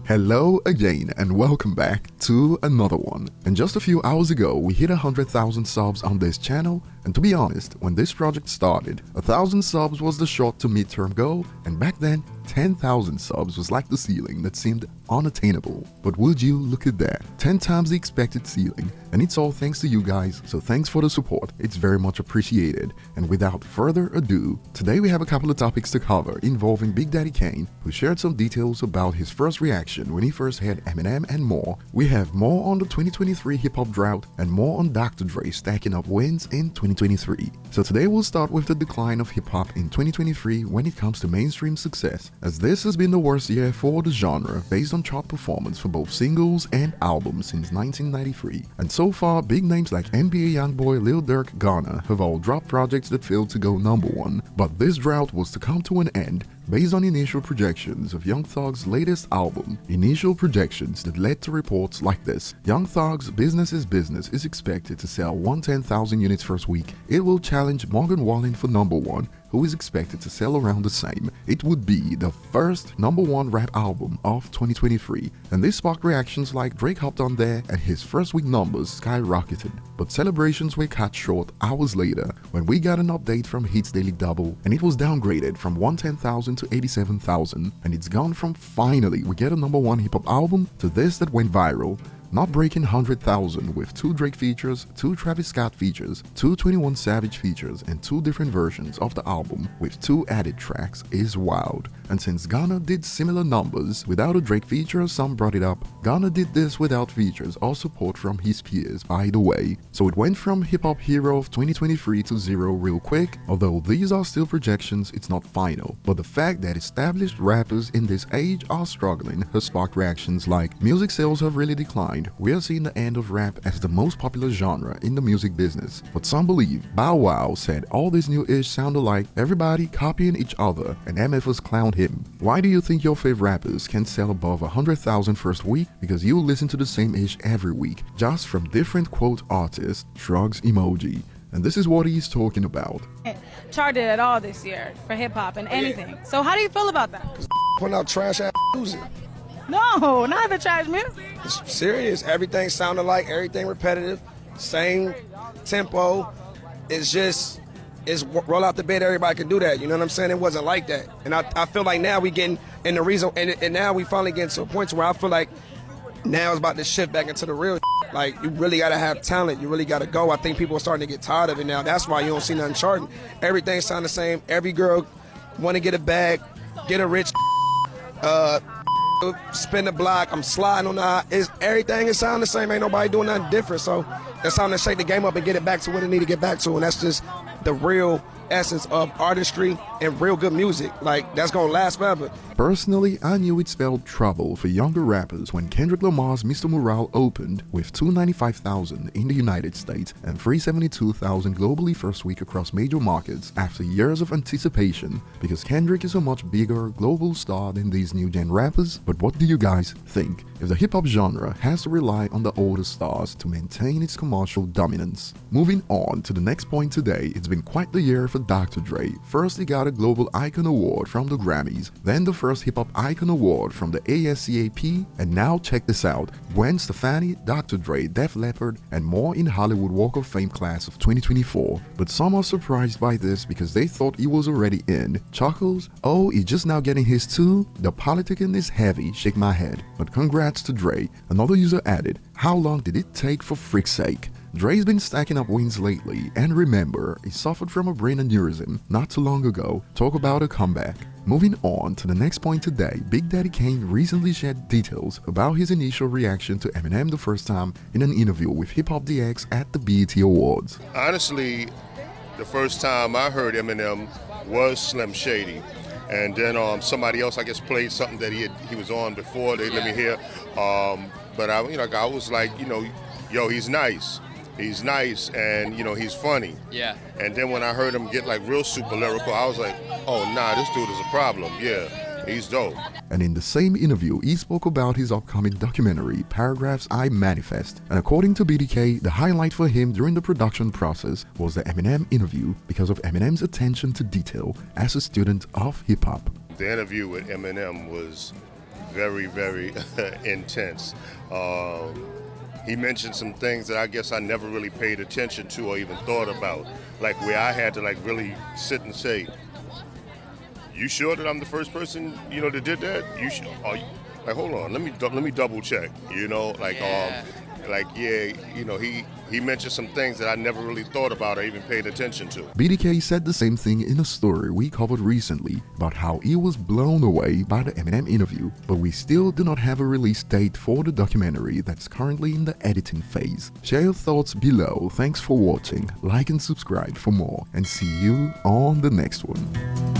Hello again and welcome back to another one. And just a few hours ago we hit 100,000 subs on this channel, and to be honest, when this project started, 1,000 subs was the short to mid-term goal, and back then 10,000 subs was like the ceiling that seemed unattainable. But would you look at that, 10 times the expected ceiling, and it's all thanks to you guys, so thanks for the support, it's very much appreciated. And without further ado, today we have a couple of topics to cover involving Big Daddy Kane, who shared some details about his first reaction when he first had Eminem, and more. We have more on the 2023 hip-hop drought and more on Dr. Dre stacking up wins in 2023. So today we'll start with the decline of hip-hop in 2023 when it comes to mainstream success, as this has been the worst year for the genre based on chart performance for both singles and albums since 1993. And so far, big names like NBA Youngboy, Lil Durk, Ghana have all dropped projects that failed to go #1, but this drought was to come to an end based on initial projections of Young Thug's latest album. Initial projections that led to reports like this: Young Thug's Business is Business is expected to sell 110,000 units first week. It will challenge Morgan Wallen for #1, who is expected to sell around the same. It would be the first #1 rap album of 2023, and this sparked reactions like Drake hopped on there and his first week numbers skyrocketed. But celebrations were cut short hours later when we got an update from Hits Daily Double, and it was downgraded from 110,000 to 87,000, and it's gone from finally we get a #1 hip-hop album to this that went viral, not breaking 100,000 with 2 Drake features, 2 Travis Scott features, 2 21 Savage features, and 2 different versions of the album with 2 added tracks is wild. And since Ghana did similar numbers without a Drake feature, some brought it up, Ghana did this without features or support from his peers, by the way. So it went from hip hop hero of 2023 to 0 real quick. Although these are still projections, it's not final. But the fact that established rappers in this age are struggling has sparked reactions like, music sales have really declined. We are seeing the end of rap as the most popular genre in the music business. But some believe Bow Wow said all these new-ish sound alike, everybody copying each other, and MFers clowned him. Why do you think your favorite rappers can sell above 100,000 first week? Because you listen to the same ish every week, just from different quote artists, shrugs emoji. And this is what he's talking about. Charted at all this year for hip-hop and anything. So how do you feel about that? Putting out trash ass music. No, not the trash music. It's serious. Everything sound alike, everything repetitive, same tempo. It's roll out the bed, everybody can do that. You know what I'm saying? It wasn't like that. And I feel like now we getting, and the reason, and now we finally getting to a point where I feel like now it's about to shift back into the real. Like, you really got to have talent. You really got to go. I think people are starting to get tired of it now. That's why you don't see nothing charting. Everything sound the same. Every girl want to get a bag, get a rich, spin the block. I'm sliding on the. Everything is sound the same. Ain't nobody doing nothing different. So it's time to shake the game up and get it back to what it need to get back to. And that's just the real essence of artistry and real good music. Like, that's gonna last forever. Personally, I knew it spelled trouble for younger rappers when Kendrick Lamar's Mr. Morale opened with 295,000 in the United States and 372,000 globally first week across major markets after years of anticipation, because Kendrick is a much bigger global star than these new gen rappers. But what do you guys think? If the hip-hop genre has to rely on the older stars to maintain its commercial dominance. Moving on to the next point today, it's been quite the year for Dr. Dre. First, he got a Global Icon Award from the Grammys, then the first Hip Hop Icon Award from the ASCAP, and now check this out: Gwen Stefani, Dr. Dre, Def Leppard, and more in Hollywood Walk of Fame class of 2024. But some are surprised by this because they thought he was already in. Chuckles, oh, he's just now getting his too? The politicking is heavy, shake my head. But congrats to Dre. Another user added, how long did it take for frick's sake? Dre's been stacking up wins lately, and remember, he suffered from a brain aneurysm not too long ago. Talk about a comeback. Moving on to the next point today, Big Daddy Kane recently shared details about his initial reaction to Eminem the first time in an interview with Hip Hop DX at the BET Awards. Honestly, the first time I heard Eminem was Slim Shady. And then somebody else, I guess, played something that he was on before. They let me hear. But I was like, yo, he's nice. He's nice, and he's funny. Yeah. And then when I heard him get like real super lyrical, I was like, oh nah, this dude is a problem. Yeah, he's dope. And in the same interview, he spoke about his upcoming documentary, Paragraphs I Manifest. And according to BDK, the highlight for him during the production process was the Eminem interview because of Eminem's attention to detail as a student of hip hop. The interview with Eminem was very, very intense. He mentioned some things that I guess I never really paid attention to or even thought about, like where I had to like really sit and say, "You sure that I'm the first person, you know, that did that? You should." Like, hold on, let me double check. You know, like you know, he mentioned some things that I never really thought about or even paid attention to. BDK said the same thing in a story we covered recently about how he was blown away by the Eminem interview, but we still do not have a release date for the documentary that's currently in the editing phase. Share your thoughts below. Thanks for watching, like and subscribe for more, and see you on the next one.